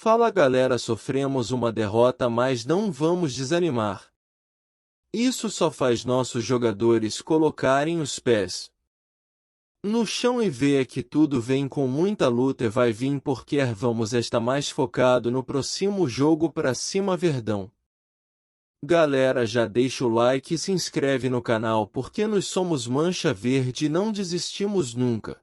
Fala galera, sofremos uma derrota, mas não vamos desanimar. Isso só faz nossos jogadores colocarem os pés no chão e ver que tudo vem com muita luta e vai vir porque vamos estar mais focado no próximo jogo pra cima Verdão. Galera, já deixa o like e se inscreve no canal porque nós somos Mancha Verde e não desistimos nunca.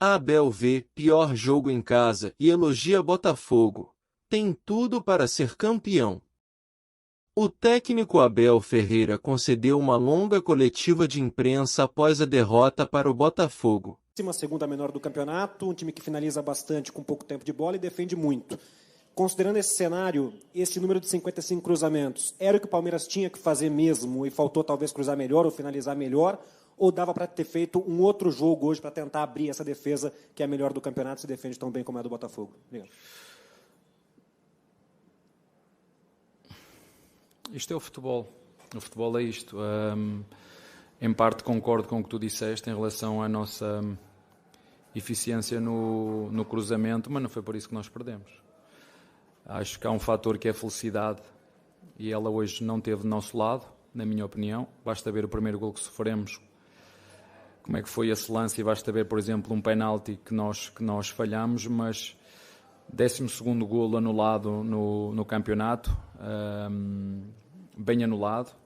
Abel vê pior jogo em casa e elogia Botafogo. Tem tudo para ser campeão. O técnico Abel Ferreira concedeu uma longa coletiva de imprensa após a derrota para o Botafogo. A segunda menor do campeonato, um time que finaliza bastante com pouco tempo de bola e defende muito. Considerando esse cenário, esse número de 55 cruzamentos, era o que o Palmeiras tinha que fazer mesmo e faltou talvez cruzar melhor ou finalizar melhor? Ou dava para ter feito um outro jogo hoje para tentar abrir essa defesa que é a melhor do campeonato e se defende tão bem como é a do Botafogo? Obrigado. Isto é o futebol. O futebol é isto. Em parte concordo com o que tu disseste em relação à nossa eficiência no cruzamento, mas não foi por isso que nós perdemos. Acho que há um fator que é a felicidade e ela hoje não teve do nosso lado, na minha opinião. Basta ver o primeiro gol que sofremos, como é que foi esse lance, e basta ver, por exemplo, um penalti que nós falhamos, mas 12º golo anulado no campeonato, bem anulado.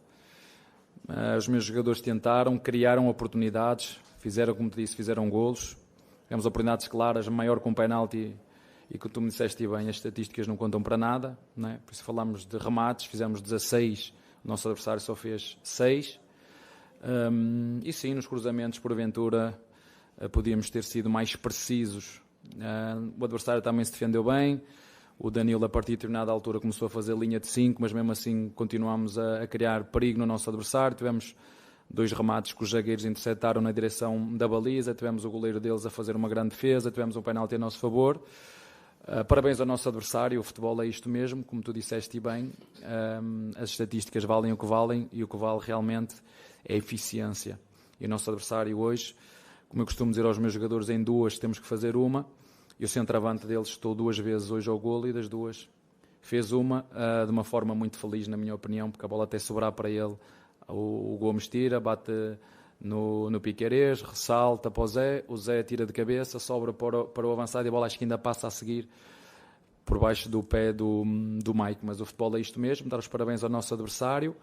Os meus jogadores tentaram, criaram oportunidades, fizeram, como te disse, fizeram golos. Tivemos oportunidades claras, maior com um penalti, e que tu me disseste bem, as estatísticas não contam para nada, não é? Por isso falámos de remates, fizemos 16, o nosso adversário só fez 6. E sim, nos cruzamentos, porventura, podíamos ter sido mais precisos. O adversário também se defendeu bem. O Danilo, a partir de determinada altura, começou a fazer linha de 5, mas mesmo assim continuámos a criar perigo no nosso adversário. Tivemos 2 remates que os zagueiros interceptaram na direção da baliza. Tivemos o goleiro deles a fazer uma grande defesa. Tivemos um penalti a nosso favor. Parabéns ao nosso adversário. O futebol é isto mesmo, como tu disseste bem. As estatísticas valem o que valem e o que vale realmente é a eficiência. E o nosso adversário hoje, como eu costumo dizer aos meus jogadores, em 2 temos que fazer uma. E o centroavante deles estou 2 vezes hoje ao golo e das 2 fez uma de uma forma muito feliz, na minha opinião, porque a bola até sobrar para ele. O Gomes tira, bate no Piquerez, ressalta para o Zé tira de cabeça, sobra para o avançado e a bola acho que ainda passa a seguir por baixo do pé do Mike. Mas o futebol é isto mesmo. Dar os parabéns ao nosso adversário,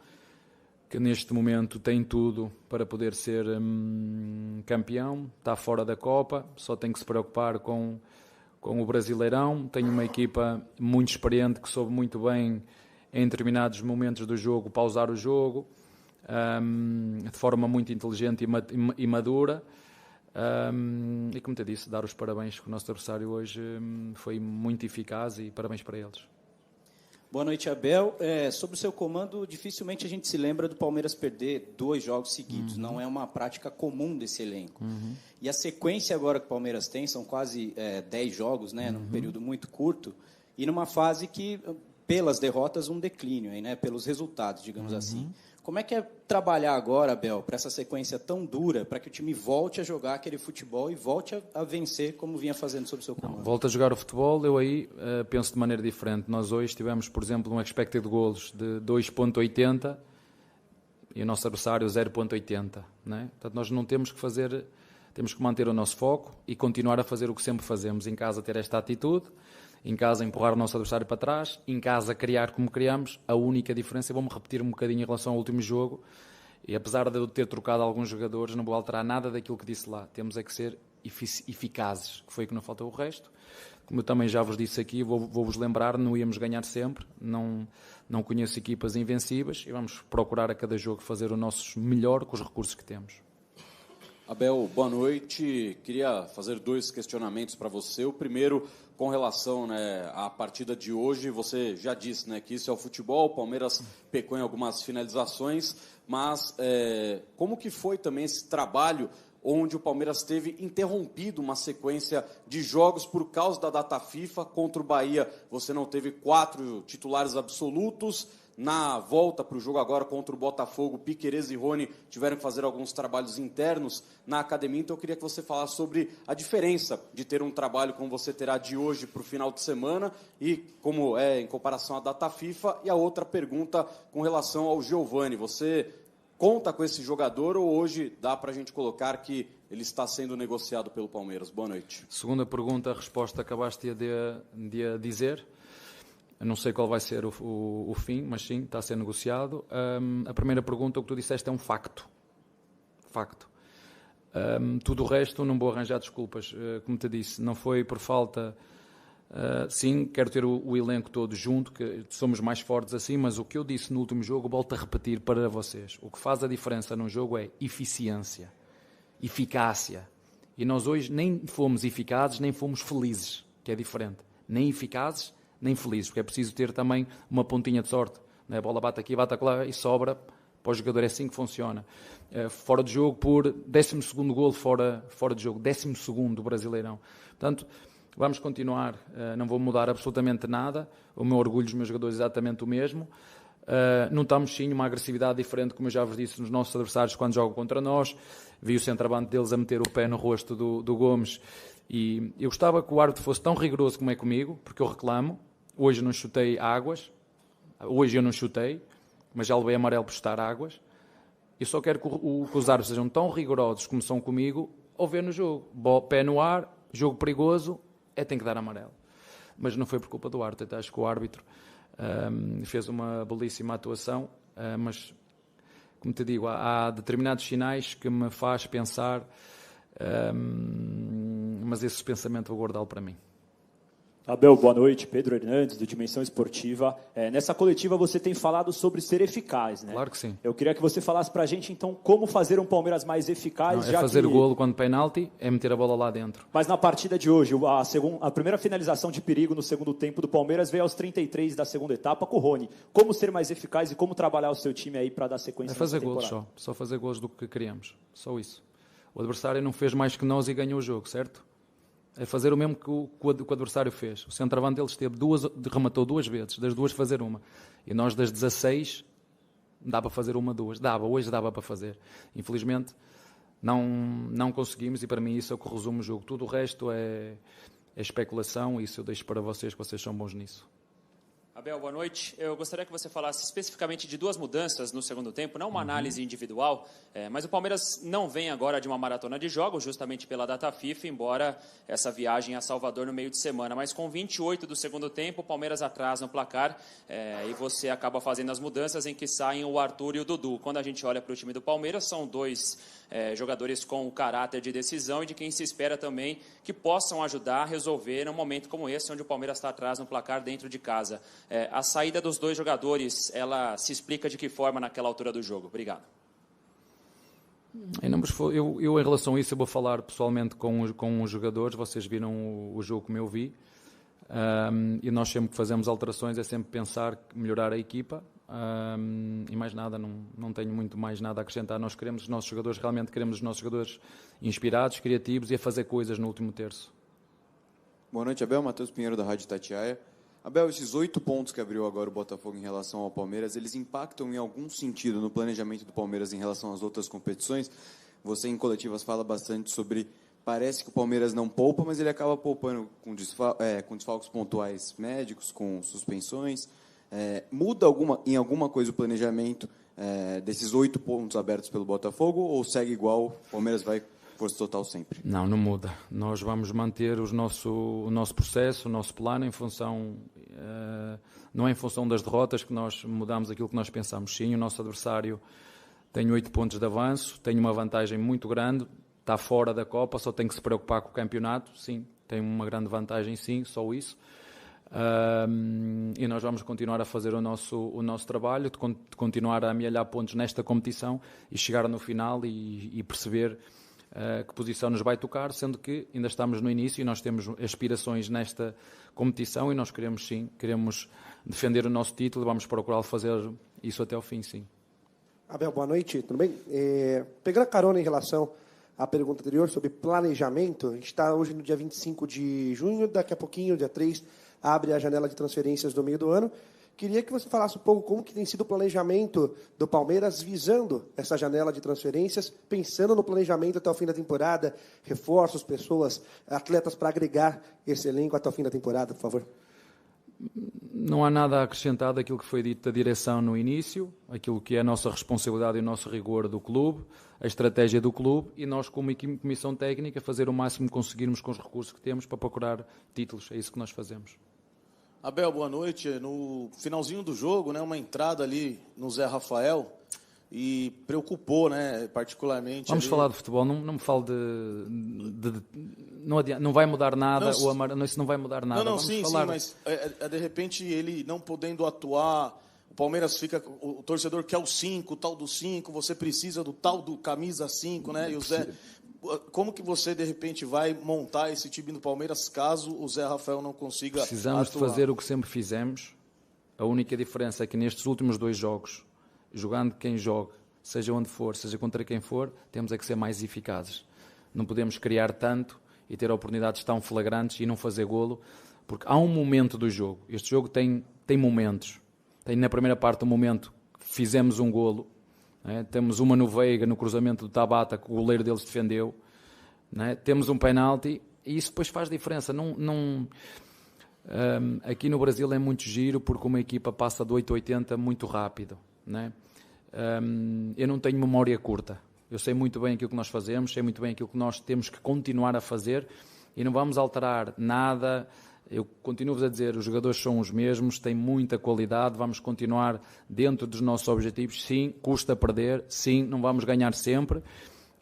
que neste momento tem tudo para poder ser campeão, está fora da Copa, só tem que se preocupar com o Brasileirão. Tem uma equipa muito experiente que soube muito bem, em determinados momentos do jogo, pausar o jogo, de forma muito inteligente e madura. E como te disse, dar os parabéns, que o nosso adversário hoje foi muito eficaz, e parabéns para eles. Boa noite, Abel. Sobre o seu comando, dificilmente a gente se lembra do Palmeiras perder 2 jogos seguidos. Uhum. Não é uma prática comum desse elenco. Uhum. E a sequência agora que o Palmeiras tem são quase 10 jogos, né, num período muito curto, e numa fase que, pelas derrotas, um declínio, aí, né, pelos resultados, digamos assim. Como é que é trabalhar agora, Abel, para essa sequência tão dura, para que o time volte a jogar aquele futebol e volte a vencer como vinha fazendo sob o seu comando? Volta a jogar o futebol, eu aí penso de maneira diferente. Nós hoje tivemos, por exemplo, um expected goals de 2.80 e o nosso adversário 0.80, né? Portanto, nós não temos que fazer, temos que manter o nosso foco e continuar a fazer o que sempre fazemos. Em casa ter esta atitude, em casa empurrar o nosso adversário para trás, em casa criar como criamos. A única diferença, vou-me repetir um bocadinho em relação ao último jogo, e apesar de eu ter trocado alguns jogadores, não vou alterar nada daquilo que disse lá. Temos é que ser eficazes, que foi o que não faltou o resto. Como eu também já vos disse aqui, vou-vos lembrar, não íamos ganhar sempre, não conheço equipas invencíveis, e vamos procurar a cada jogo fazer o nosso melhor com os recursos que temos. Abel, boa noite. Queria fazer 2 questionamentos para você. O primeiro, com relação, né, à partida de hoje. Você já disse, né, que isso é o futebol, o Palmeiras pecou em algumas finalizações, mas como que foi também esse trabalho onde o Palmeiras teve interrompido uma sequência de jogos por causa da data FIFA. Contra o Bahia, você não teve 4 titulares absolutos. Na volta para o jogo agora contra o Botafogo, Piquerez e Rony tiveram que fazer alguns trabalhos internos na academia. Então eu queria que você falasse sobre a diferença de ter um trabalho como você terá de hoje para o final de semana e como é em comparação à data FIFA. E a outra pergunta com relação ao Giovani. Você conta com esse jogador ou hoje dá para a gente colocar que ele está sendo negociado pelo Palmeiras? Boa noite. Segunda pergunta, a resposta acabaste de dizer. Eu não sei qual vai ser o fim, mas sim, está a ser negociado. A primeira pergunta, o que tu disseste, é um facto. Facto. Tudo o resto, não vou arranjar desculpas. Como te disse, não foi por falta... sim, quero ter o elenco todo junto, que somos mais fortes assim, mas o que eu disse no último jogo, volto a repetir para vocês. O que faz a diferença num jogo é eficiência, eficácia. E nós hoje nem fomos eficazes, nem fomos felizes, que é diferente. Nem eficazes, nem felizes, porque é preciso ter também uma pontinha de sorte. A bola bate aqui, bate lá e sobra. Para o jogador é assim que funciona. Fora de jogo por 12º golo fora de jogo. 12º Brasileirão. Portanto, vamos continuar. Não vou mudar absolutamente nada. O meu orgulho dos meus jogadores é exatamente o mesmo. Não estamos sim uma agressividade diferente, como eu já vos disse, nos nossos adversários quando jogam contra nós. Vi o centroavante deles a meter o pé no rosto do Gomes. E eu gostava que o árbitro fosse tão rigoroso como é comigo, porque eu reclamo. Hoje não chutei águas, hoje eu não chutei, mas já levei amarelo por chutar águas. Eu só quero que os árbitros sejam tão rigorosos como são comigo ao ver no jogo. Pé no ar, jogo perigoso, tem que dar amarelo. Mas não foi por culpa do árbitro, acho que o árbitro fez uma belíssima atuação, mas, como te digo, há determinados sinais que me faz pensar, mas esse pensamento vou guardá-lo para mim. Abel, boa noite. Pedro Hernandes, do Dimensão Esportiva. Nessa coletiva você tem falado sobre ser eficaz, né? Claro que sim. Eu queria que você falasse pra gente, então, como fazer um Palmeiras mais eficaz. Não, fazer o golo quando penalti, é meter a bola lá dentro. Mas na partida de hoje, a primeira finalização de perigo no segundo tempo do Palmeiras veio aos 33 da segunda etapa com o Rony. Como ser mais eficaz e como trabalhar o seu time aí para dar sequência? É fazer golos só fazer golos do que queríamos. Só isso. O adversário não fez mais que nós e ganhou o jogo, certo? É fazer o mesmo que o adversário fez. O centroavante dele rematou 2 vezes, das 2 fazer uma. E nós das 16 dá para fazer 1, 2. Hoje dava para fazer. Infelizmente não conseguimos e para mim isso é o que resume o jogo. Tudo o resto é especulação e isso eu deixo para vocês, que vocês são bons nisso. Abel, boa noite. Eu gostaria que você falasse especificamente de 2 mudanças no segundo tempo, não uma análise individual, mas o Palmeiras não vem agora de uma maratona de jogos, justamente pela data FIFA, embora essa viagem a Salvador no meio de semana. Mas com 28 do segundo tempo, o Palmeiras atrás no placar e você acaba fazendo as mudanças em que saem o Arthur e o Dudu. Quando a gente olha para o time do Palmeiras, são 2 jogadores com o caráter de decisão e de quem se espera também que possam ajudar a resolver num momento como esse, onde o Palmeiras está atrás no placar dentro de casa. A saída dos 2 jogadores, ela se explica de que forma naquela altura do jogo? Obrigado. Eu em relação a isso, eu vou falar pessoalmente com os jogadores. Vocês viram o jogo como eu vi. E nós sempre que fazemos alterações é sempre pensar melhorar a equipa. E mais nada, não tenho muito mais nada a acrescentar. Nós queremos os nossos jogadores, realmente queremos os nossos jogadores inspirados, criativos e a fazer coisas no último terço. Boa noite, Abel. Matheus Pinheiro, da Rádio Itatiaia. Abel, esses 8 pontos que abriu agora o Botafogo em relação ao Palmeiras, eles impactam em algum sentido no planejamento do Palmeiras em relação às outras competições? Você em coletivas fala bastante sobre, parece que o Palmeiras não poupa, mas ele acaba poupando com desfalques pontuais médicos, com suspensões. Muda em alguma coisa o planejamento desses 8 pontos abertos pelo Botafogo ou segue igual, o Palmeiras vai força total sempre? Não muda. Nós vamos manter o nosso processo, o nosso plano em função, não é em função das derrotas que nós mudamos aquilo que nós pensamos. Sim, o nosso adversário tem 8 pontos de avanço, tem uma vantagem muito grande, está fora da Copa, só tem que se preocupar com o campeonato. Sim, tem uma grande vantagem, sim, só isso. E nós vamos continuar a fazer o nosso trabalho, de continuar a amealhar pontos nesta competição e chegar no final e perceber que posição nos vai tocar, sendo que ainda estamos no início e nós temos aspirações nesta competição e nós queremos defender o nosso título e vamos procurar fazer isso até ao fim, sim. Abel, boa noite, tudo bem? Pegando a carona em relação a pergunta anterior sobre planejamento. A gente está hoje no dia 25 de junho, daqui a pouquinho, dia 3, abre a janela de transferências do meio do ano. Queria que você falasse um pouco como que tem sido o planejamento do Palmeiras visando essa janela de transferências, pensando no planejamento até o fim da temporada, reforços, pessoas, atletas para agregar esse elenco até o fim da temporada, por favor. Não há nada a acrescentar daquilo que foi dito da direção no início, aquilo que é a nossa responsabilidade e o nosso rigor do clube, a estratégia do clube e nós, como comissão técnica, fazer o máximo que conseguirmos com os recursos que temos para procurar títulos. É isso que nós fazemos. Abel, boa noite. No finalzinho do jogo, né, uma entrada ali no Zé Rafael e preocupou, né, particularmente. Vamos ali. falar de futebol, não me fale não adianta, não vai mudar nada, isso não vai mudar nada. Não, Vamos sim, falar... mas de repente ele não podendo atuar, o Palmeiras fica, o torcedor quer o 5, o tal do 5, você precisa do tal do camisa 5, né, e o Zé... Como que você, de repente, vai montar esse time do Palmeiras caso o Zé Rafael não consiga Precisamos atuar? de fazer o que sempre fizemos. A única diferença é que nestes últimos 2 jogos, jogando quem joga, seja onde for, seja contra quem for, temos é que ser mais eficazes. Não podemos criar tanto e ter oportunidades tão flagrantes e não fazer golo, porque há um momento do jogo. Este jogo tem momentos. Tem na primeira parte um momento que fizemos um golo. Temos uma no Veiga, no cruzamento do Tabata, que o goleiro deles defendeu. Temos um penalti e isso depois faz diferença. Aqui no Brasil é muito giro porque uma equipa passa de 8,80 muito rápido. Eu não tenho memória curta. Eu sei muito bem aquilo que nós fazemos, sei muito bem aquilo que nós temos que continuar a fazer e não vamos alterar nada. Eu continuo-vos a dizer, os jogadores são os mesmos, têm muita qualidade, vamos continuar dentro dos nossos objetivos. Sim, custa perder, sim, não vamos ganhar sempre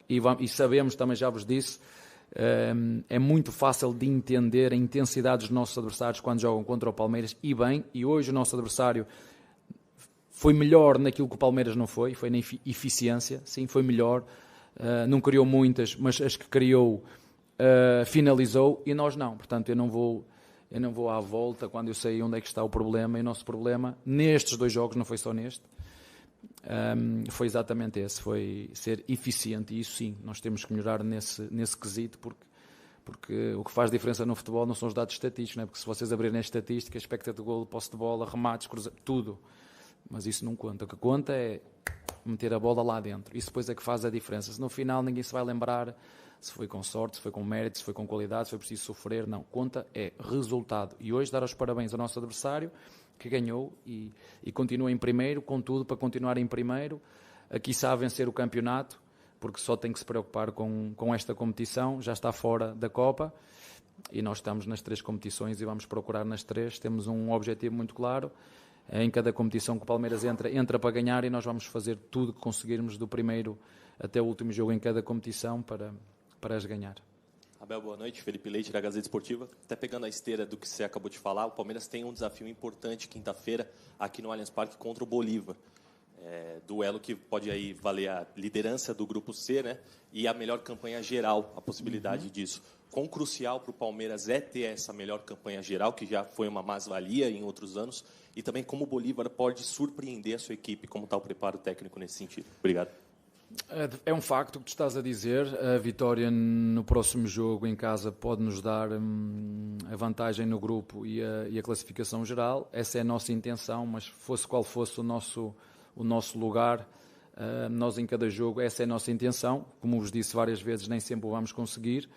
e sabemos, também já vos disse, é muito fácil de entender a intensidade dos nossos adversários quando jogam contra o Palmeiras e bem, e hoje o nosso adversário foi melhor naquilo que o Palmeiras não foi na eficiência, sim, foi melhor, não criou muitas, mas as que criou finalizou e nós não, portanto eu não vou à volta quando eu sei onde é que está o problema, e o nosso problema nestes 2 jogos, não foi só neste, foi exatamente esse, foi ser eficiente, e isso sim, nós temos que melhorar nesse quesito, porque o que faz diferença no futebol não são os dados estatísticos, não é? Porque se vocês abrirem a estatística, expectativa de golo, posse de bola, remates, tudo, mas isso não conta. O que conta é meter a bola lá dentro, isso depois é que faz a diferença. Se no final ninguém se vai lembrar se foi com sorte, se foi com mérito, se foi com qualidade, se foi preciso sofrer, não. Conta é resultado. E hoje dar os parabéns ao nosso adversário, que ganhou e continua em primeiro, com tudo para continuar em primeiro, quiçá vencer o campeonato, porque só tem que se preocupar com esta competição, já está fora da Copa, e nós estamos nas 3 competições e vamos procurar nas 3, temos um objetivo muito claro, em cada competição que o Palmeiras entra para ganhar, e nós vamos fazer tudo que conseguirmos do primeiro até o último jogo em cada competição para as ganhar. Abel, boa noite. Felipe Leite, da Gazeta Esportiva. Até pegando a esteira do que você acabou de falar, o Palmeiras tem um desafio importante quinta-feira aqui no Allianz Parque contra o Bolívar. Duelo que pode aí valer a liderança do Grupo C, né? E a melhor campanha geral, a possibilidade disso. Quão crucial para o Palmeiras é ter essa melhor campanha geral, que já foi uma mais-valia em outros anos, e também como o Bolívar pode surpreender a sua equipe, como está o preparo técnico nesse sentido. Obrigado. É um facto o que tu estás a dizer. A vitória no próximo jogo em casa pode nos dar a vantagem no grupo e a classificação geral. Essa é a nossa intenção, mas fosse qual fosse o nosso lugar, nós em cada jogo, essa é a nossa intenção. Como vos disse várias vezes, nem sempre o vamos conseguir.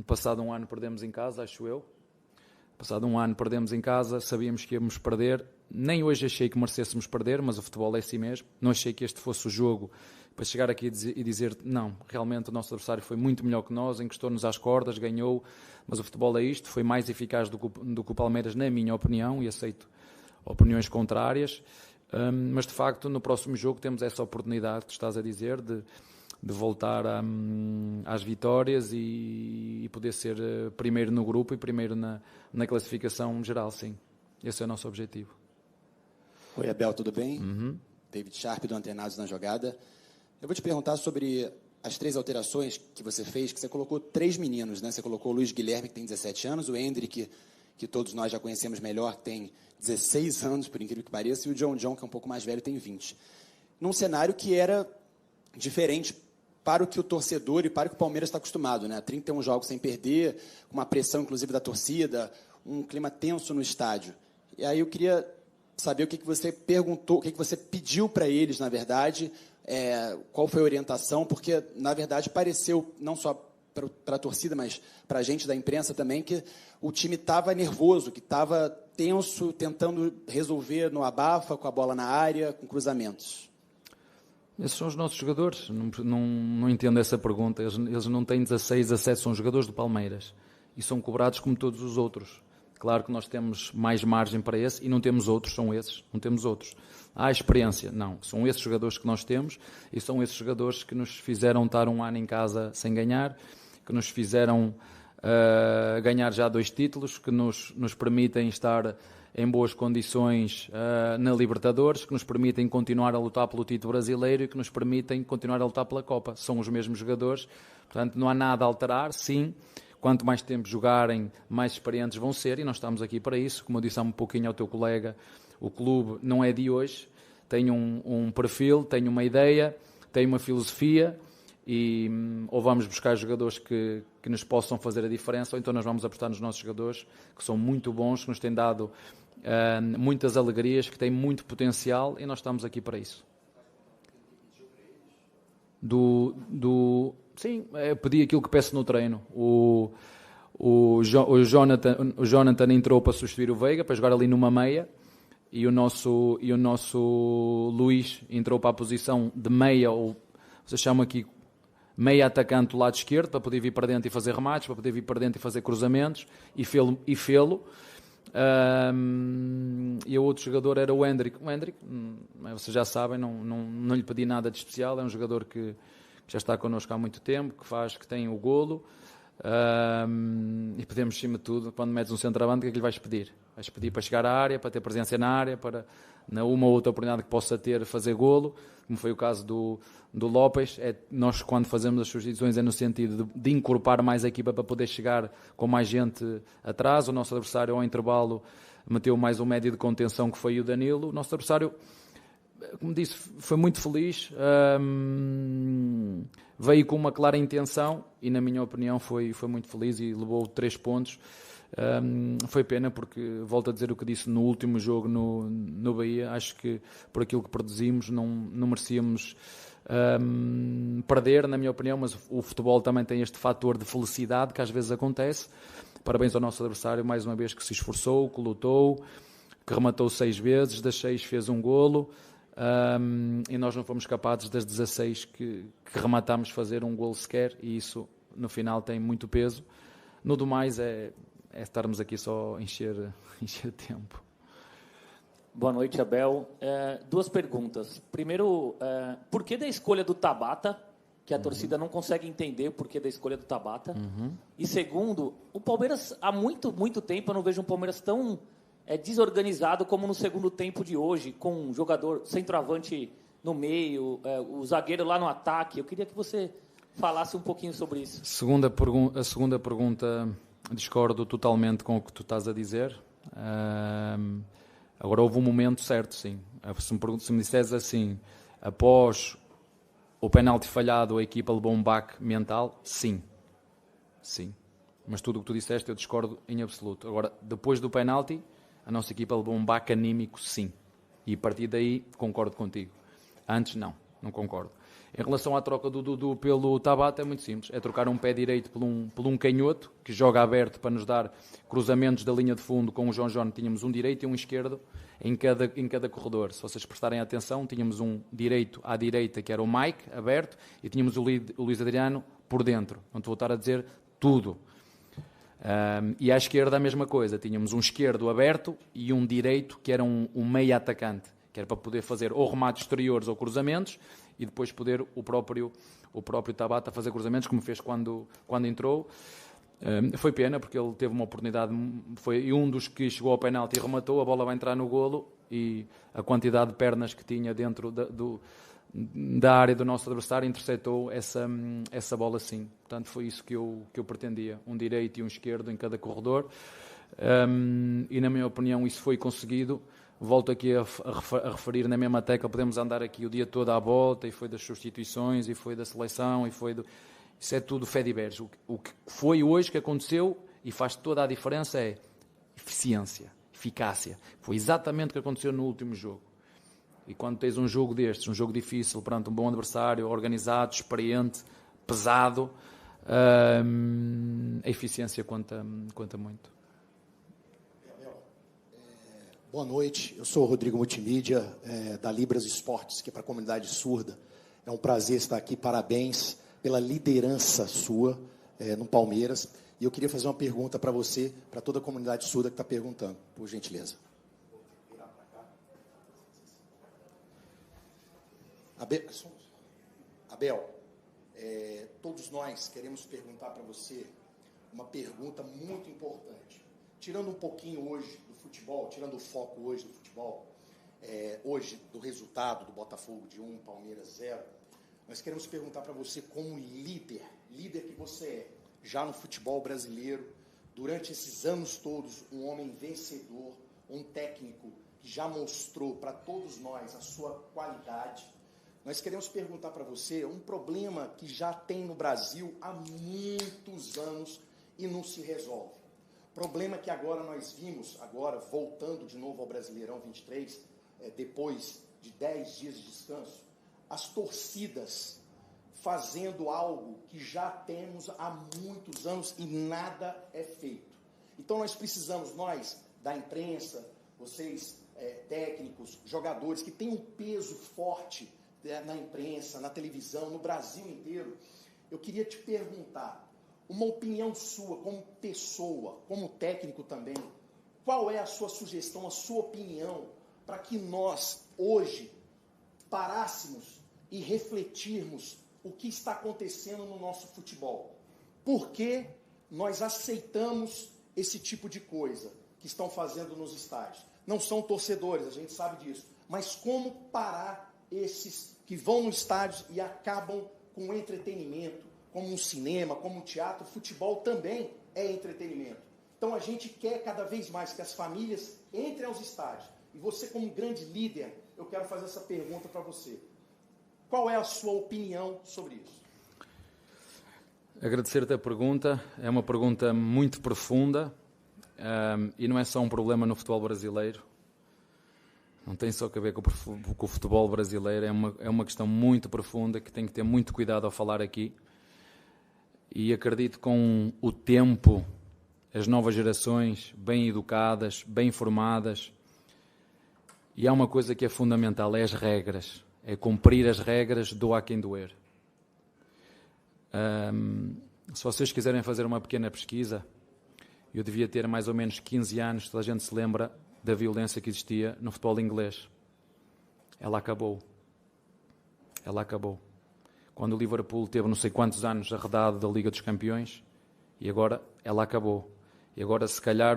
Passado um ano perdemos em casa, acho eu. Passado um ano perdemos em casa, sabíamos que íamos perder. Nem hoje achei que merecêssemos perder, mas o futebol é assim mesmo. Não achei que este fosse o jogo para chegar aqui e dizer não, realmente o nosso adversário foi muito melhor que nós, encostou-nos às cordas, ganhou, mas o futebol é isto, foi mais eficaz do que o Palmeiras, na minha opinião, e aceito opiniões contrárias. Mas de facto no próximo jogo temos essa oportunidade que tu estás a dizer de voltar às vitórias e poder ser primeiro no grupo e primeiro na classificação geral, sim. Esse é o nosso objetivo. Oi, Abel, tudo bem? David Sharp, do Antenados na Jogada. Eu vou te perguntar sobre as 3 alterações que você fez, que você colocou 3 meninos, né? Você colocou o Luiz Guilherme, que tem 17 anos, o Hendrick, que todos nós já conhecemos melhor, tem 16 anos, por incrível que pareça, e o John, que é um pouco mais velho, tem 20. Num cenário que era diferente para o que o torcedor e para o que o Palmeiras está acostumado, né? 31 jogos sem perder, uma pressão inclusive da torcida, um clima tenso no estádio. E aí eu queria saber o que você perguntou, o que você pediu para eles, na verdade, qual foi a orientação, porque, na verdade, pareceu, não só para a torcida, mas para a gente da imprensa também, que o time estava nervoso, que estava tenso, tentando resolver no abafa, com a bola na área, com cruzamentos. Esses são os nossos jogadores. Não entendo essa pergunta. Eles não têm 16, 17, são jogadores do Palmeiras. E são cobrados como todos os outros. Claro que nós temos mais margem para esse e não temos outros, são esses, não temos outros. Há experiência, não. São esses jogadores que nós temos e são esses jogadores que nos fizeram estar um ano em casa sem ganhar, que nos fizeram ganhar já 2 títulos, que nos permitem estar em boas condições na Libertadores, que nos permitem continuar a lutar pelo título brasileiro e que nos permitem continuar a lutar pela Copa. São os mesmos jogadores, portanto não há nada a alterar, sim. Quanto mais tempo jogarem, mais experientes vão ser e nós estamos aqui para isso. Como eu disse há um pouquinho ao teu colega, o clube não é de hoje, tem um perfil, tem uma ideia, tem uma filosofia e ou vamos buscar jogadores que nos possam fazer a diferença ou então nós vamos apostar nos nossos jogadores que são muito bons, que nos têm dado muitas alegrias, que têm muito potencial e nós estamos aqui para isso. Sim, pedi aquilo que peço no treino. O Jonathan entrou para substituir o Veiga, para jogar ali numa meia, e o nosso Luís entrou para a posição de meia, ou vocês chamam aqui meia atacante do lado esquerdo, para poder vir para dentro e fazer remates, para poder vir para dentro e fazer cruzamentos, e fê-lo. E o outro jogador era o Hendrick. O Hendrick, vocês já sabem, não lhe pedi nada de especial, é um jogador que já está connosco há muito tempo, que tem o golo, e pedimos, acima de tudo, quando metes um centroavante, o que é que lhe vais pedir? Vais pedir para chegar à área, para ter presença na área, para, na uma ou outra oportunidade que possa ter, fazer golo, como foi o caso do Lopes. Nós, quando fazemos as substituições, é no sentido de incorporar mais a equipa para poder chegar com mais gente atrás. O nosso adversário, ao intervalo, meteu mais um médio de contenção, que foi o Danilo. O nosso adversário, como disse, foi muito feliz, veio com uma clara intenção e, na minha opinião, foi muito feliz e levou 3 pontos. Foi pena porque, volto a dizer o que disse no último jogo no Bahia, acho que por aquilo que produzimos não merecíamos perder, na minha opinião, mas o futebol também tem este fator de felicidade que às vezes acontece. Parabéns ao nosso adversário, mais uma vez, que se esforçou, que lutou, que rematou 6 vezes, das 6 fez um golo. E nós não fomos capazes das 16 que rematámos fazer um golo sequer, e isso no final tem muito peso. No do mais é estarmos aqui só encher tempo. Boa noite, Abel. 2 perguntas. Primeiro, por que da escolha do Tabata, que a torcida não consegue entender o porquê da escolha do Tabata? E segundo, o Palmeiras, há muito tempo eu não vejo um Palmeiras tão desorganizado como no segundo tempo de hoje, com um jogador centroavante no meio, o zagueiro lá no ataque. Eu queria que você falasse um pouquinho sobre isso. A segunda pergunta, discordo totalmente com o que tu estás a dizer. Agora, houve um momento certo, sim. Se me disseres assim, após o penalti falhado, a equipa levou um baque mental, sim. Mas tudo o que tu disseste eu discordo em absoluto. Agora, depois do penalti, a nossa equipa levou um baque anímico, sim. E a partir daí, concordo contigo. Antes, não concordo. Em relação à troca do Dudu pelo Tabata, é muito simples. É trocar um pé direito por um canhoto, que joga aberto para nos dar cruzamentos da linha de fundo. Com o João tínhamos um direito e um esquerdo em cada corredor. Se vocês prestarem atenção, tínhamos um direito à direita, que era o Mike, aberto, e tínhamos o Luís Adriano por dentro. Não te vou estar a dizer tudo. E à esquerda a mesma coisa, tínhamos um esquerdo aberto e um direito que era um meia atacante, que era para poder fazer ou remates exteriores ou cruzamentos e depois poder o próprio Tabata fazer cruzamentos, como fez quando entrou. Foi pena porque ele teve uma oportunidade, foi um dos que chegou ao penalti e rematou, a bola vai entrar no golo e a quantidade de pernas que tinha dentro da área do nosso adversário interceptou essa bola, sim. Portanto, foi isso que eu pretendia, um direito e um esquerdo em cada corredor, e na minha opinião isso foi conseguido. volto aqui a referir na mesma tecla, podemos andar aqui o dia todo à volta, e foi das substituições, e foi da seleção, isso é tudo fé de Iberes. O que foi hoje que aconteceu, e faz toda a diferença, é eficiência, eficácia. Foi exatamente o que aconteceu no último jogo. E quando tens um jogo destes, um jogo difícil, perante um bom adversário, organizado, experiente, pesado, a eficiência conta muito. Boa noite, eu sou o Rodrigo Multimídia, da Libras Esportes, que é para a comunidade surda. É um prazer estar aqui, parabéns pela liderança sua no Palmeiras. E eu queria fazer uma pergunta para você, para toda a comunidade surda que está perguntando, por gentileza. Abel, todos nós queremos perguntar para você uma pergunta muito importante. Tirando um pouquinho hoje do futebol, tirando o foco hoje do futebol, hoje do resultado do Botafogo de 1, Palmeiras 0, nós queremos perguntar para você como líder que você é, já no futebol brasileiro, durante esses anos todos, um homem vencedor, um técnico que já mostrou para todos nós a sua qualidade. Nós queremos perguntar para você um problema que já tem no Brasil há muitos anos e não se resolve. Problema que agora nós vimos, voltando de novo ao Brasileirão 23, depois de 10 dias de descanso, as torcidas fazendo algo que já temos há muitos anos e nada é feito. Então nós precisamos, da imprensa, vocês técnicos, jogadores que têm um peso forte na imprensa, na televisão, no Brasil inteiro, eu queria te perguntar, uma opinião sua como pessoa, como técnico também, qual é a sua sugestão, a sua opinião, para que nós, hoje, parássemos e refletirmos o que está acontecendo no nosso futebol? Por que nós aceitamos esse tipo de coisa que estão fazendo nos estádios? Não são torcedores, a gente sabe disso, mas como parar esses que vão no estádio e acabam com entretenimento, como um cinema, como um teatro? Futebol também é entretenimento. Então a gente quer cada vez mais que as famílias entrem aos estádios. E você, como grande líder, eu quero fazer essa pergunta para você. Qual é a sua opinião sobre isso? Agradecer-te a pergunta. É uma pergunta muito profunda e não é só um problema no futebol brasileiro. Não tem só a ver com o futebol brasileiro. É uma questão muito profunda que tem que ter muito cuidado ao falar aqui. E acredito que com o tempo, as novas gerações, bem educadas, bem formadas, e há uma coisa que é fundamental, é as regras. É cumprir as regras, doa a quem doer. Se vocês quiserem fazer uma pequena pesquisa, eu devia ter mais ou menos 15 anos, toda a gente se lembra da violência que existia no futebol inglês. Ela acabou. Quando o Liverpool teve não sei quantos anos arredado da Liga dos Campeões, e agora ela acabou. E agora, se calhar,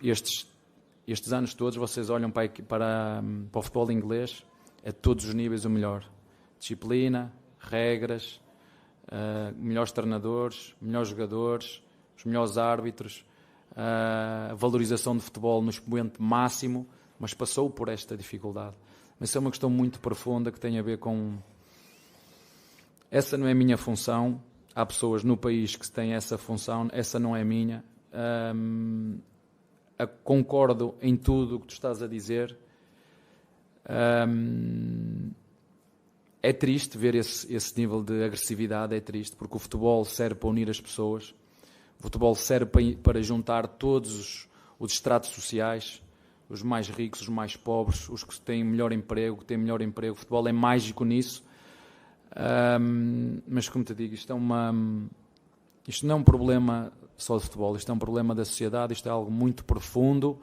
estes anos todos, vocês olham para o futebol inglês, a todos os níveis o melhor. Disciplina, regras, melhores treinadores, melhores jogadores, os melhores árbitros, a valorização do futebol no expoente máximo, mas passou por esta dificuldade. Mas isso é uma questão muito profunda que tem a ver com... Essa não é a minha função. Há pessoas no país que têm essa função, essa não é minha. Concordo em tudo o que tu estás a dizer. É triste ver esse nível de agressividade, é triste, porque o futebol serve para unir as pessoas, o futebol serve para juntar todos os estratos sociais, os mais ricos, os mais pobres, os que têm melhor emprego, o futebol é mágico nisso, mas como te digo, isto não é um problema só de futebol, isto é um problema da sociedade, isto é algo muito profundo.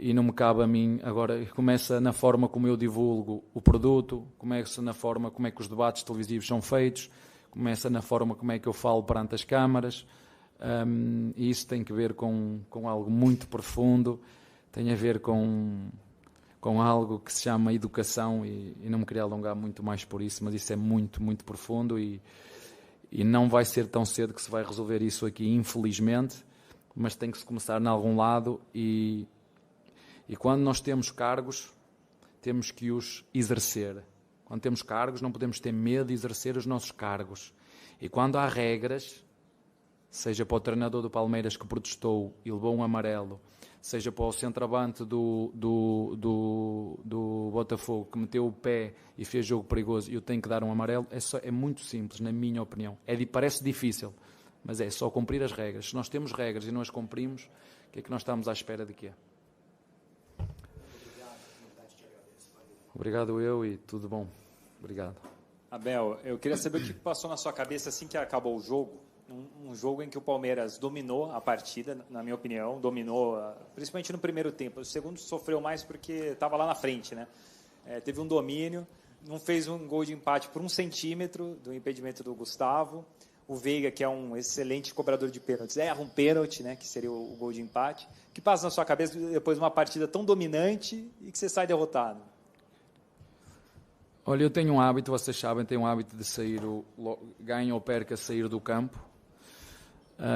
E não me cabe a mim, agora começa na forma como eu divulgo o produto, começa na forma como é que os debates televisivos são feitos, começa na forma como é que eu falo perante as câmaras, e isso tem que ver com algo muito profundo, tem a ver com algo que se chama educação, e não me queria alongar muito mais por isso, mas isso é muito, muito profundo e não vai ser tão cedo que se vai resolver isso aqui, infelizmente, mas tem que se começar em algum lado e E quando nós temos cargos, temos que os exercer. Quando temos cargos, não podemos ter medo de exercer os nossos cargos. E quando há regras, seja para o treinador do Palmeiras que protestou e levou um amarelo, seja para o centroavante do Botafogo que meteu o pé e fez jogo perigoso e eu tenho que dar um amarelo, é muito simples, na minha opinião. Parece difícil, mas é só cumprir as regras. Se nós temos regras e não as cumprimos, o que é que nós estamos à espera de quê? Obrigado eu e tudo bom. Obrigado. Abel, eu queria saber o que passou na sua cabeça assim que acabou o jogo. Um jogo em que o Palmeiras dominou a partida, na minha opinião, dominou, principalmente no primeiro tempo. O segundo sofreu mais porque estava lá na frente, né? Teve um domínio, não fez um gol de empate por 1 centímetro do impedimento do Gustavo. O Veiga, que é um excelente cobrador de pênaltis, erra um pênalti, né? Que seria o gol de empate. O que passa na sua cabeça depois de uma partida tão dominante e que você sai derrotado? Olha, eu tenho um hábito, vocês sabem, tenho um hábito de sair, ganho ou perca, sair do campo.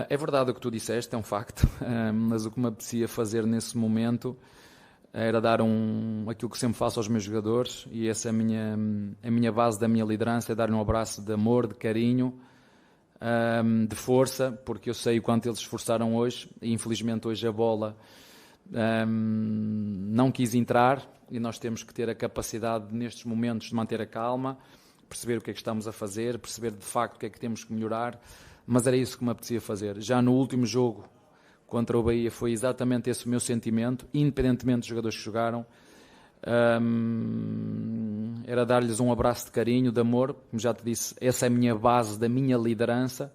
É verdade o que tu disseste, é um facto, mas o que me apetecia fazer nesse momento era dar aquilo que sempre faço aos meus jogadores, e essa é a minha base da minha liderança, é dar um abraço de amor, de carinho, de força, porque eu sei o quanto eles se esforçaram hoje, e infelizmente hoje a bola não quis entrar, e nós temos que ter a capacidade nestes momentos de manter a calma, perceber o que é que estamos a fazer, perceber de facto o que é que temos que melhorar, mas era isso que me apetecia fazer. Já no último jogo contra o Bahia foi exatamente esse o meu sentimento, independentemente dos jogadores que jogaram, era dar-lhes um abraço de carinho, de amor, como já te disse, essa é a minha base da minha liderança,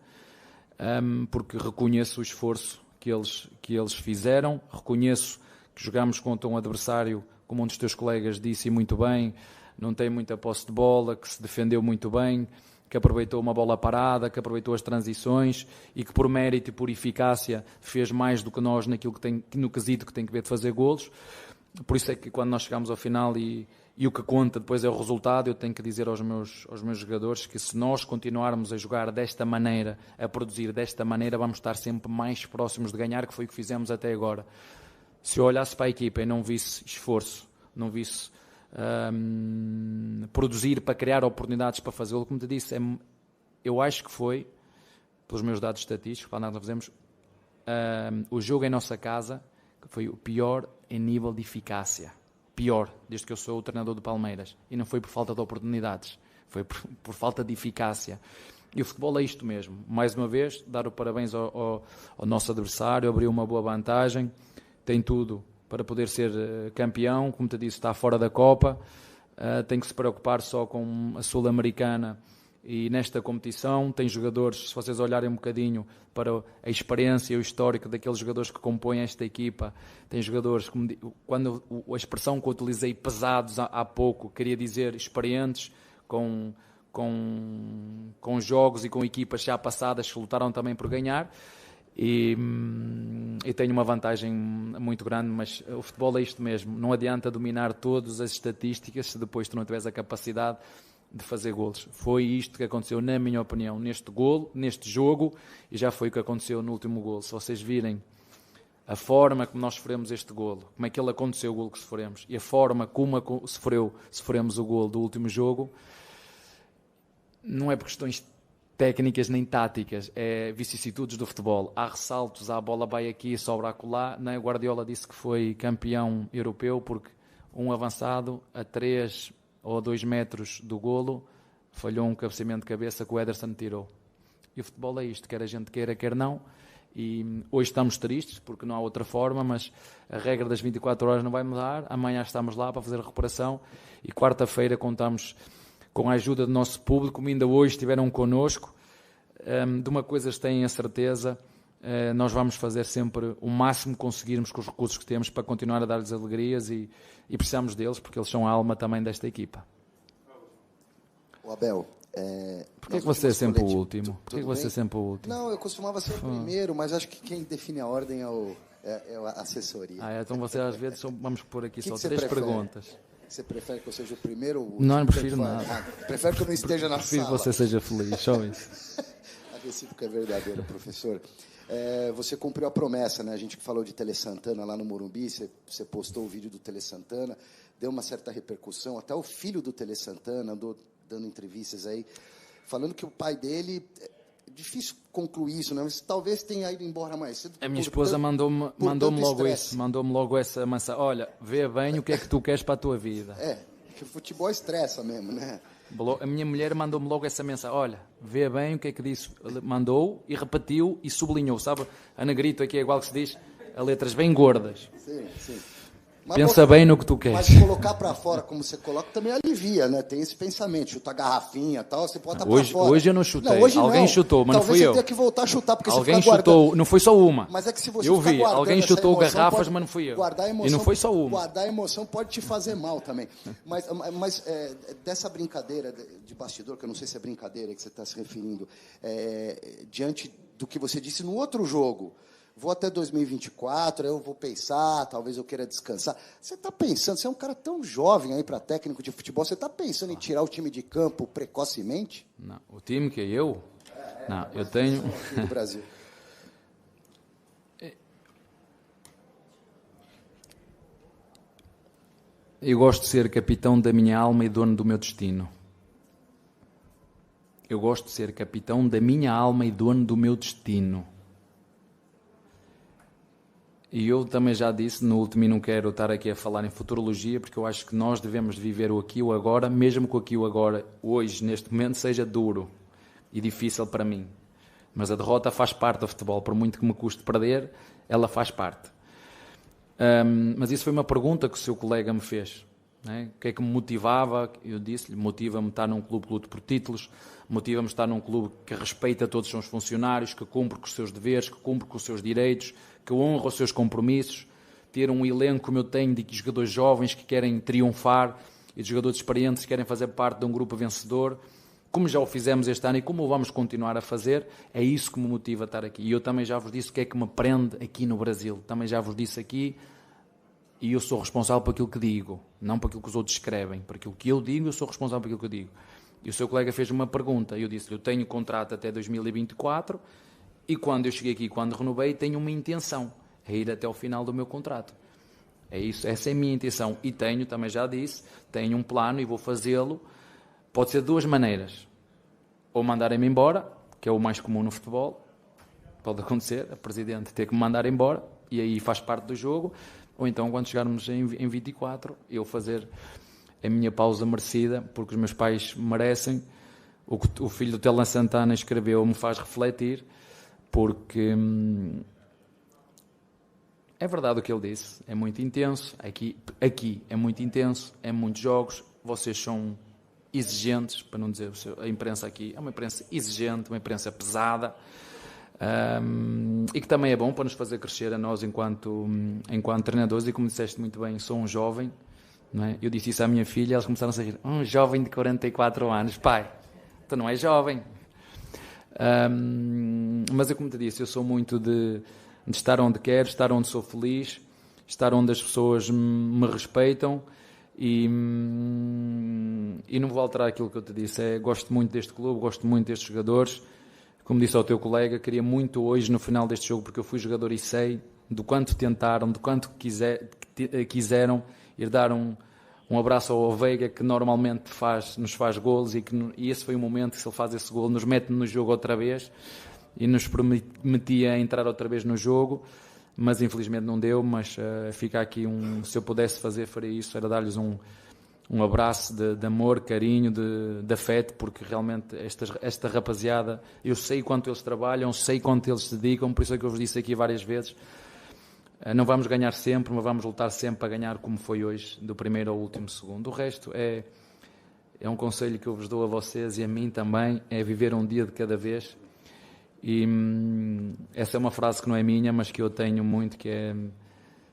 porque reconheço o esforço que eles fizeram, reconheço que jogamos contra um adversário, como um dos teus colegas disse e muito bem, não tem muita posse de bola, que se defendeu muito bem, que aproveitou uma bola parada, que aproveitou as transições e que por mérito e por eficácia fez mais do que nós no quesito que tem que ver de fazer golos. Por isso é que quando nós chegamos ao final e o que conta depois é o resultado, eu tenho que dizer aos meus jogadores que se nós continuarmos a jogar desta maneira, a produzir desta maneira, vamos estar sempre mais próximos de ganhar, que foi o que fizemos até agora. Se eu olhasse para a equipa e não visse esforço, não visse produzir para criar oportunidades para fazê-lo, como te disse, eu acho que foi, pelos meus dados estatísticos, para nós fazemos, o jogo em nossa casa que foi o pior em nível de eficácia. Pior, desde que eu sou o treinador do Palmeiras. E não foi por falta de oportunidades, foi por falta de eficácia. E o futebol é isto mesmo. Mais uma vez, dar o parabéns ao nosso adversário, abriu uma boa vantagem, tem tudo para poder ser campeão, como te disse, está fora da Copa, tem que se preocupar só com a Sul-Americana e nesta competição tem jogadores, se vocês olharem um bocadinho para a experiência e o histórico daqueles jogadores que compõem esta equipa, tem jogadores, quando a expressão que eu utilizei, pesados há pouco, queria dizer experientes, com jogos e com equipas já passadas que lutaram também por ganhar, e tenho uma vantagem muito grande, mas o futebol é isto mesmo, não adianta dominar todas as estatísticas se depois tu não tiveres a capacidade de fazer golos. Foi isto que aconteceu, na minha opinião, neste jogo, e já foi o que aconteceu no último golo. Se vocês virem a forma como nós sofremos este golo, como é que ele aconteceu, o golo que sofremos, e a forma como sofremos o golo do último jogo, não é por questões técnicas nem táticas, é vicissitudes do futebol. Há ressaltos, a bola vai aqui, sobra acolá. O Guardiola disse que foi campeão europeu porque um avançado a 3 ou 2 metros do golo falhou um cabeceamento de cabeça que o Ederson tirou. E o futebol é isto, quer a gente queira, quer não. E hoje estamos tristes porque não há outra forma, mas a regra das 24 horas não vai mudar. Amanhã estamos lá para fazer a recuperação e quarta-feira contamos com a ajuda do nosso público, como ainda hoje estiveram connosco. De uma coisa têm a certeza, nós vamos fazer sempre o máximo que conseguirmos com os recursos que temos para continuar a dar-lhes alegrias e precisamos deles porque eles são a alma também desta equipa. O Abel, porquê que você é sempre o último? Porquê que você é sempre o último? Não, eu costumava ser o primeiro, mas acho que quem define a ordem é a assessoria. Então você às vezes, vamos pôr aqui só 3 perguntas. Você prefere que eu seja o primeiro ou o último? Não prefiro nada. Prefere que eu não esteja na sala. Prefiro que você seja feliz, só isso. A recíproca é verdadeira, professor. Você cumpriu a promessa, né? A gente que falou de Tele Santana lá no Morumbi, você postou o vídeo do Tele Santana, deu uma certa repercussão, até o filho do Tele Santana andou dando entrevistas aí, falando que o pai dele... É difícil concluir isso, né? Mas talvez tenha ido embora mais cedo. A minha esposa mandou-me logo isso, mandou-me logo essa mensagem. Olha, vê bem o que é que tu queres para a tua vida. Que o futebol estressa mesmo, né? A minha mulher mandou-me logo essa mensagem. Olha, vê bem o que é que disse. Mandou e repetiu e sublinhou, sabe? A negrito aqui é igual que se diz, a letras bem gordas. Sim, sim. Pensa bem no que tu queres. Mas colocar para fora, como você coloca, também alivia, né? Tem esse pensamento, chutar garrafinha e tal, você bota para fora. Hoje eu não chutei. Não, alguém chutou, mas talvez não fui eu. Talvez você tenha que voltar a chutar, porque alguém você fica chutou, não foi só uma. Mas é que se você eu vi, alguém chutou emoção, garrafas, mas não fui eu. E não foi só uma. Guardar a emoção pode te fazer mal também. Mas dessa brincadeira de bastidor, que eu não sei se é brincadeira que você está se referindo, diante do que você disse no outro jogo, vou até 2024, eu vou pensar, talvez eu queira descansar. Você está pensando, você é um cara tão jovem aí para técnico de futebol, você está pensando em tirar o time de campo precocemente? Não, o time que eu? Não, eu tenho... do Brasil. Eu gosto de ser capitão da minha alma e dono do meu destino. Eu gosto de ser capitão da minha alma e dono do meu destino. E eu também já disse no último, e não quero estar aqui a falar em futurologia, porque eu acho que nós devemos viver o aqui e o agora, mesmo que o aqui e o agora, hoje, neste momento, seja duro e difícil para mim. Mas a derrota faz parte do futebol, por muito que me custe perder, ela faz parte. Mas isso foi uma pergunta que o seu colega me fez. Né? O que é que me motivava? Eu disse-lhe, motiva-me estar num clube que luta por títulos, motiva-me estar num clube que respeita todos os seus funcionários, que cumpre com os seus deveres, que cumpre com os seus direitos, que honra os seus compromissos, ter um elenco como eu tenho de jogadores jovens que querem triunfar e de jogadores experientes que querem fazer parte de um grupo vencedor, como já o fizemos este ano e como o vamos continuar a fazer, é isso que me motiva a estar aqui. E eu também já vos disse o que é que me prende aqui no Brasil, também já vos disse aqui, e eu sou responsável por aquilo que digo, não por aquilo que os outros escrevem, por aquilo que eu digo, eu sou responsável por aquilo que eu digo. E o seu colega fez uma pergunta, e eu disse-lhe, eu tenho contrato até 2024, e quando eu cheguei aqui, quando renovei, tenho uma intenção, é ir até ao final do meu contrato. É isso, essa é a minha intenção. E tenho, também já disse, tenho um plano e vou fazê-lo. Pode ser de duas maneiras. Ou mandarem-me embora, que é o mais comum no futebol, pode acontecer, a presidente ter que me mandar embora, e aí faz parte do jogo, ou então quando chegarmos em 24, eu fazer a minha pausa merecida, porque os meus pais merecem. O que o filho do Tele Santana escreveu me faz refletir, porque é verdade o que ele disse, é muito intenso, aqui é muito intenso, é muitos jogos, vocês são exigentes, para não dizer, a imprensa aqui é uma imprensa exigente, uma imprensa pesada, e que também é bom para nos fazer crescer a nós enquanto treinadores, e como disseste muito bem, sou um jovem, não é? Eu disse isso à minha filha, elas começaram a rir, um jovem de 44 anos, pai, tu não és jovem. Mas eu, como te disse, eu sou muito de estar onde quero, estar onde sou feliz, estar onde as pessoas me respeitam, e não vou alterar aquilo que eu te disse. Gosto muito deste clube, gosto muito destes jogadores. Como disse ao teu colega, queria muito hoje no final deste jogo, porque eu fui jogador e sei do quanto tentaram, do quanto quiseram ir dar um abraço ao Veiga, que normalmente nos faz golos, e esse foi o momento que, se ele faz esse golo, nos mete no jogo outra vez e nos permitia entrar outra vez no jogo, mas infelizmente não deu. Mas fica aqui se eu pudesse faria isso, era dar-lhes um abraço de amor, carinho, de afeto, porque realmente esta rapaziada, eu sei quanto eles trabalham, sei quanto eles se dedicam, por isso é que eu vos disse aqui várias vezes, não vamos ganhar sempre, mas vamos lutar sempre para ganhar, como foi hoje, do primeiro ao último segundo. O resto é um conselho que eu vos dou a vocês e a mim também, é viver um dia de cada vez. E essa é uma frase que não é minha, mas que eu tenho muito, que é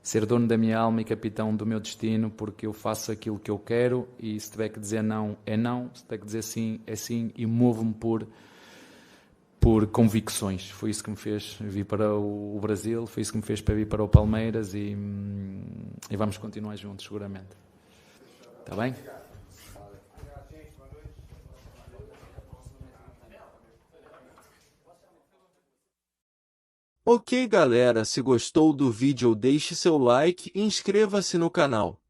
ser dono da minha alma e capitão do meu destino, porque eu faço aquilo que eu quero, e se tiver que dizer não, é não, se tiver que dizer sim, é sim, e movo-me por convicções. Foi isso que me fez vir para o Brasil, foi isso que me fez para vir para o Palmeiras, e vamos continuar juntos, seguramente. Está bem? Ok galera, se gostou do vídeo deixe seu like e inscreva-se no canal.